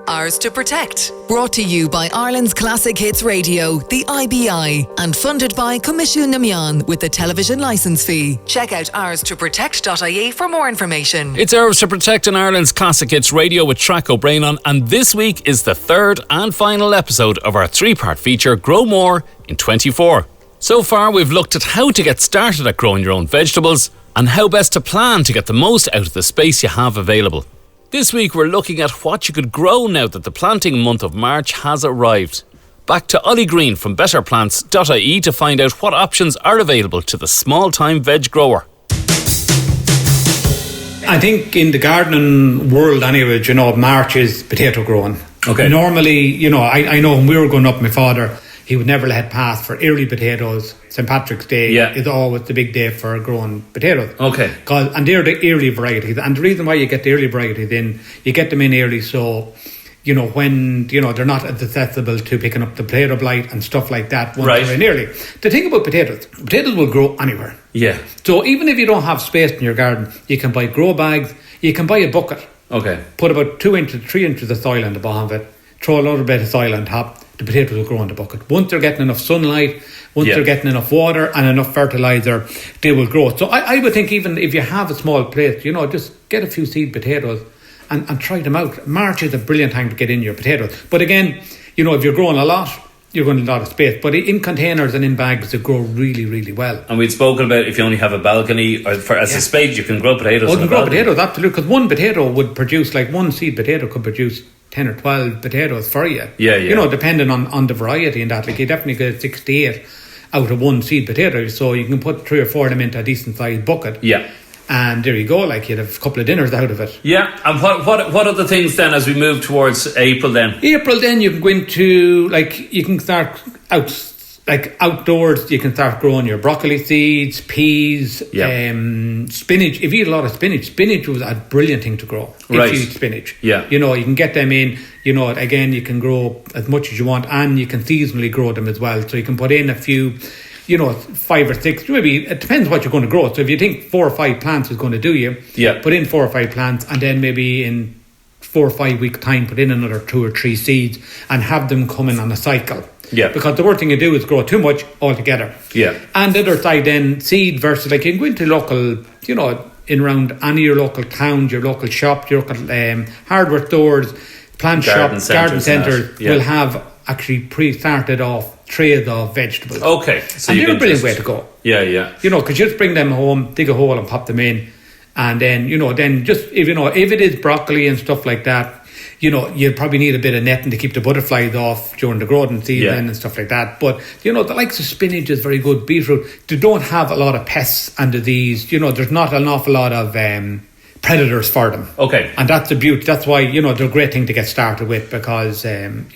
Ours to Protect. Brought to you by Ireland's Classic Hits Radio, the IBI, and funded by Comisiún na Meán with the television licence fee. Check out ours-to-protect.ie for more information. It's Ours to Protect on Ireland's Classic Hits Radio with Traic O'Brien on, and this week is the third and final episode of our three-part feature, Grow More in 24. So far, we've looked at how to get started at growing your own vegetables and how best to plan to get the most out of the space you have available. This week we're looking at what you could grow now that the planting month of March has arrived. Back to Ollie Greene from Betterplants.ie to find out what options are available to the small-time veg grower. I think in the gardening world anyway, March is potato growing. Okay. Normally, I know when we were growing up, my father, he would never let pass for early potatoes. St. Patrick's Day is always the big day for growing potatoes. Okay. And they're the early varieties. And the reason why you get the early varieties in, you get them in early so, when, they're not as accessible to picking up the potato blight and stuff like that once they're in early. The thing about potatoes will grow anywhere. Yeah. So even if you don't have space in your garden, you can buy grow bags, you can buy a bucket. Okay. Put about 2 inches, 3 inches of soil on the bottom of it, throw a little bit of soil on top. The potatoes will grow in the bucket. Once they're getting enough sunlight, once they're getting enough water and enough fertiliser, they will grow. So I would think even if you have a small place, just get a few seed potatoes and try them out. March is a brilliant time to get in your potatoes. But again, if you're growing a lot, you're going to need a lot of space. But in containers and in bags, they grow really, really well. And we'd spoken about if you only have a balcony, or as a spade, you can grow potatoes. You can grow potatoes, absolutely. Because one potato would produce, one seed potato could produce 10 or 12 potatoes for you. Yeah. Depending on the variety and that. You definitely get 6 to 8 out of one seed potato. So you can put 3 or 4 of them into a decent sized bucket. Yeah. And there you go, you'd have a couple of dinners out of it. Yeah. And what are the things then as we move towards April then? April then you can go into, you can start outdoors, you can start growing your broccoli seeds, peas, spinach. If you eat a lot of spinach was a brilliant thing to grow. If you eat spinach. Yeah. You can get them in, again, you can grow as much as you want and you can seasonally grow them as well. So you can put in a few, 5 or 6, maybe, it depends what you're going to grow. So if you think 4 or 5 plants is going to do you, put in 4 or 5 plants and then maybe in 4 or 5 week time put in another 2 or 3 seeds and have them coming on a cycle. Yeah. Because the worst thing you do is grow too much altogether. Yeah. And the other side then, seed versus, you can go into local, in around any of your local towns, your local shops, your local hardware stores, plant shops, garden centres will have actually pre-started off trays of vegetables. Okay. So and they're a brilliant way to go. Yeah. Because you just bring them home, dig a hole and pop them in. And then, then just, if it is broccoli and stuff like that, you'll probably need a bit of netting to keep the butterflies off during the growing season and stuff like that. But, the likes of spinach is very good. Beetroot, they don't have a lot of pests and disease. There's not an awful lot of predators for them. Okay. And that's the beauty. That's why, they're a great thing to get started with because, and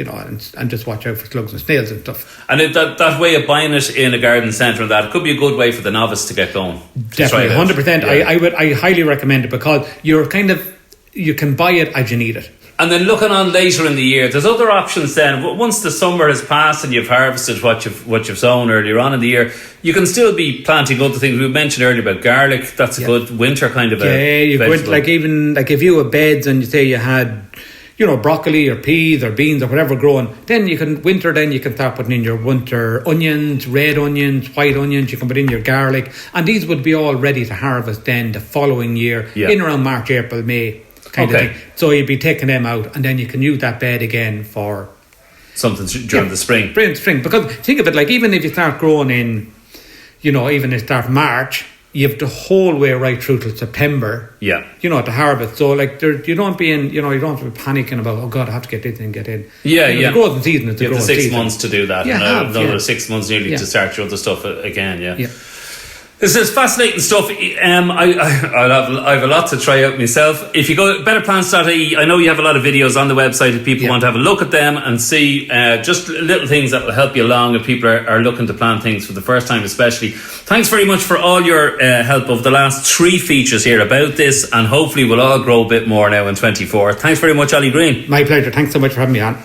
just watch out for slugs and snails and stuff. And that way of buying it in a garden centre and that, it could be a good way for the novice to get going. Definitely, 100%. Yeah. I highly recommend it because you can buy it as you need it. And then looking on later in the year, there's other options then. Once the summer has passed and you've harvested what you've sown earlier on in the year, you can still be planting other things. We mentioned earlier about garlic. That's a good winter kind of you vegetable. If you have beds and you say you had, broccoli or peas or beans or whatever growing, then you can start putting in your winter onions, red onions, white onions. You can put in your garlic. And these would be all ready to harvest then the following year in around March, April, May. Kind of thing. So you'd be taking them out and then you can use that bed again for something during the spring. Because think of it, even if you start growing in, even if you start March, you have the whole way right through till September. Yeah. To harvest. So you don't be in, you don't have to be panicking about, oh God, I have to get this and get in. Yeah. The growing season is you have the 6 months to do that. Yeah, another 6 months nearly to start your other stuff again. Yeah. This is fascinating stuff. I have a lot to try out myself. If you go to Betterplants.ie, I know you have a lot of videos on the website if people want to have a look at them and see just little things that will help you along if people are looking to plan things for the first time especially. Thanks very much for all your help over the last 3 features here about this, and hopefully we'll all grow a bit more now in 24. Thanks very much, Ollie Greene. My pleasure. Thanks so much for having me on.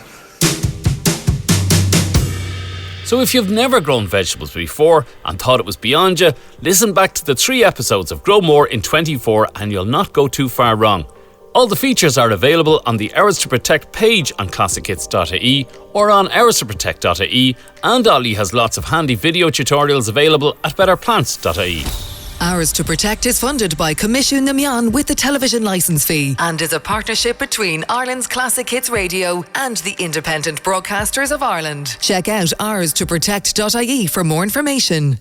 So if you've never grown vegetables before and thought it was beyond you, listen back to the 3 episodes of Grow More in 24 and you'll not go too far wrong. All the features are available on the Hours to Protect page on classichits.ie or on hours2protect.ie, and Ollie has lots of handy video tutorials available at Betterplants.ie. Hours to Protect is funded by Commission Namian with the television licence fee and is a partnership between Ireland's Classic Hits Radio and the Independent Broadcasters of Ireland. Check out hours2protect.ie for more information.